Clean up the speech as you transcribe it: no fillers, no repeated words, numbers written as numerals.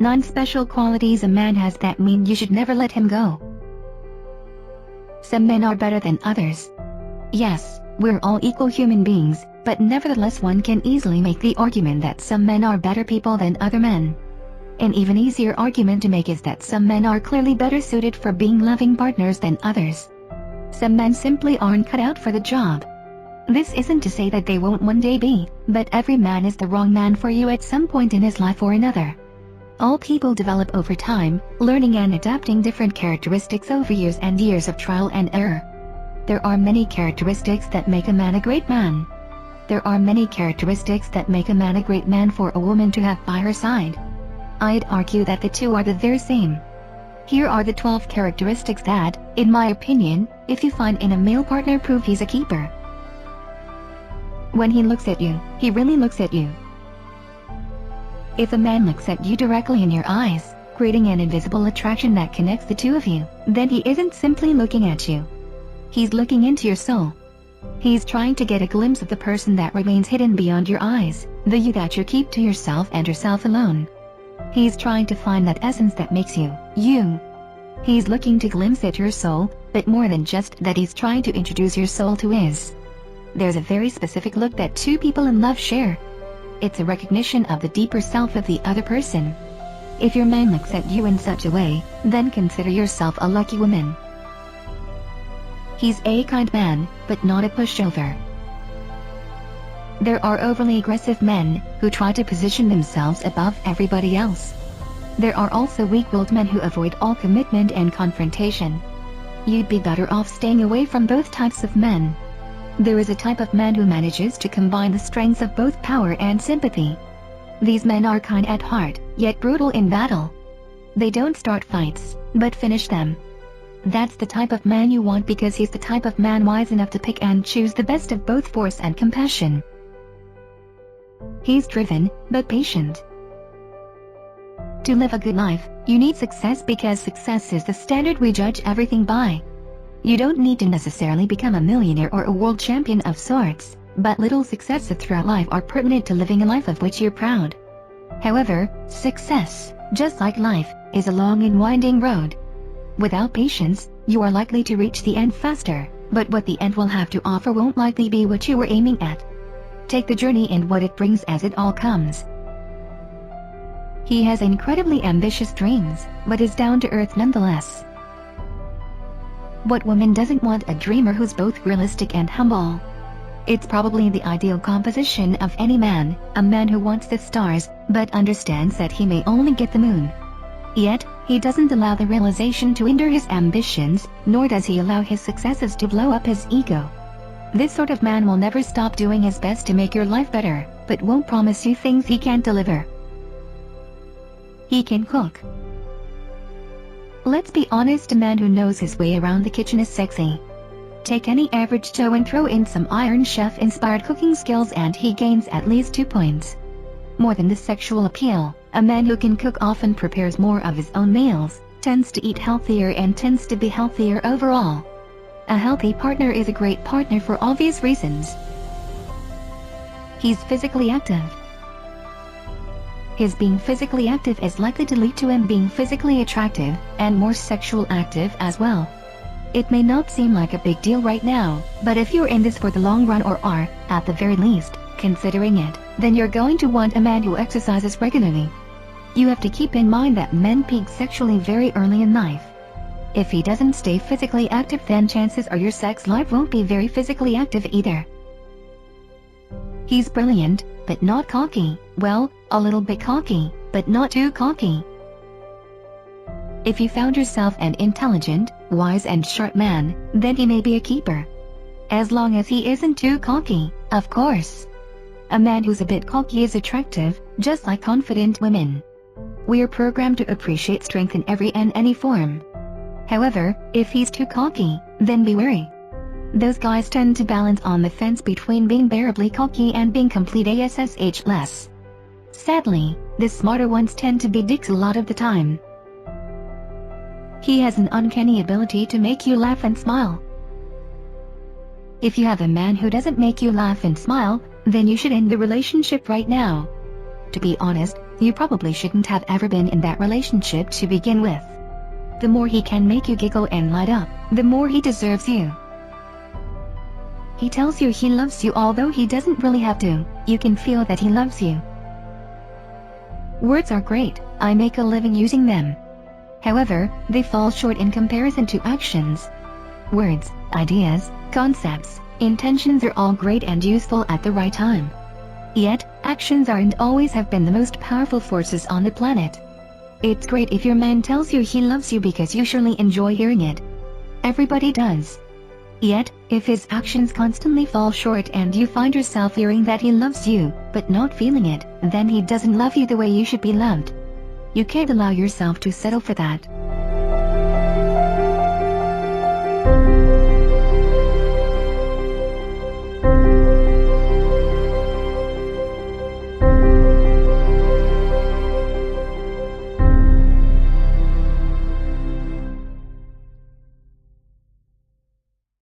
9 special qualities a man has that mean you should never let him go. Some men are better than others. Yes, we're all equal human beings, but nevertheless one can easily make the argument that some men are better people than other men. An even easier argument to make is that some men are clearly better suited for being loving partners than others. Some men simply aren't cut out for the job. This isn't to say that they won't one day be, but every man is the wrong man for you at some point in his life or another. All people develop over time, learning and adapting different characteristics over years and years of trial and error. There are many characteristics that make a man a great man. There are many characteristics that make a man a great man for a woman to have by her side. I'd argue that the two are the very same. Here are the 12 characteristics that, in my opinion, if you find in a male partner, prove he's a keeper. When he looks at you, he really looks at you. If a man looks at you directly in your eyes, creating an invisible attraction that connects the two of you, then he isn't simply looking at you. He's looking into your soul. He's trying to get a glimpse of the person that remains hidden beyond your eyes, the you that you keep to yourself and yourself alone. He's trying to find that essence that makes you, you. He's looking to glimpse at your soul, but more than just that, he's trying to introduce your soul to his. There's a very specific look that two people in love share. It's a recognition of the deeper self of the other person. If your man looks at you in such a way, then consider yourself a lucky woman. He's a kind man, but not a pushover. There are overly aggressive men, who try to position themselves above everybody else. There are also weak-willed men who avoid all commitment and confrontation. You'd be better off staying away from both types of men. There is a type of man who manages to combine the strengths of both power and sympathy. These men are kind at heart, yet brutal in battle. They don't start fights, but finish them. That's the type of man you want, because he's the type of man wise enough to pick and choose the best of both force and compassion. He's driven, but patient. To live a good life, you need success, because success is the standard we judge everything by. You don't need to necessarily become a millionaire or a world champion of sorts, but little successes throughout life are pertinent to living a life of which you're proud. However, success, just like life, is a long and winding road. Without patience, you are likely to reach the end faster, but what the end will have to offer won't likely be what you were aiming at. Take the journey and what it brings as it all comes. He has incredibly ambitious dreams, but is down to earth nonetheless. What woman doesn't want a dreamer who's both realistic and humble? It's probably the ideal composition of any man, a man who wants the stars, but understands that he may only get the moon. Yet, he doesn't allow the realization to hinder his ambitions, nor does he allow his successes to blow up his ego. This sort of man will never stop doing his best to make your life better, but won't promise you things he can't deliver. He can cook. Let's be honest, a man who knows his way around the kitchen is sexy. Take any average Joe and throw in some Iron Chef-inspired cooking skills and he gains at least 2 points. More than the sexual appeal, a man who can cook often prepares more of his own meals, tends to eat healthier and tends to be healthier overall. A healthy partner is a great partner for obvious reasons. He's physically active. His being physically active is likely to lead to him being physically attractive, and more sexual active as well. It may not seem like a big deal right now, but if you're in this for the long run or are, at the very least, considering it, then you're going to want a man who exercises regularly. You have to keep in mind that men peak sexually very early in life. If he doesn't stay physically active, then chances are your sex life won't be very physically active either. He's brilliant, but not cocky. Well, a little bit cocky, but not too cocky. If you found yourself an intelligent, wise and sharp man, then he may be a keeper. As long as he isn't too cocky, of course. A man who's a bit cocky is attractive, just like confident women. We're programmed to appreciate strength in every and any form. However, if he's too cocky, then be wary. Those guys tend to balance on the fence between being bearably cocky and being complete ass-less. Sadly, the smarter ones tend to be dicks a lot of the time. He has an uncanny ability to make you laugh and smile. If you have a man who doesn't make you laugh and smile, then you should end the relationship right now. To be honest, you probably shouldn't have ever been in that relationship to begin with. The more he can make you giggle and light up, the more he deserves you. He tells you he loves you although he doesn't really have to. You can feel that he loves you. Words are great, I make a living using them. However, they fall short in comparison to actions. Words, ideas, concepts, intentions are all great and useful at the right time. Yet, actions are and always have been the most powerful forces on the planet. It's great if your man tells you he loves you because you surely enjoy hearing it. Everybody does. Yet, if his actions constantly fall short and you find yourself hearing that he loves you, but not feeling it, then he doesn't love you the way you should be loved. You can't allow yourself to settle for that.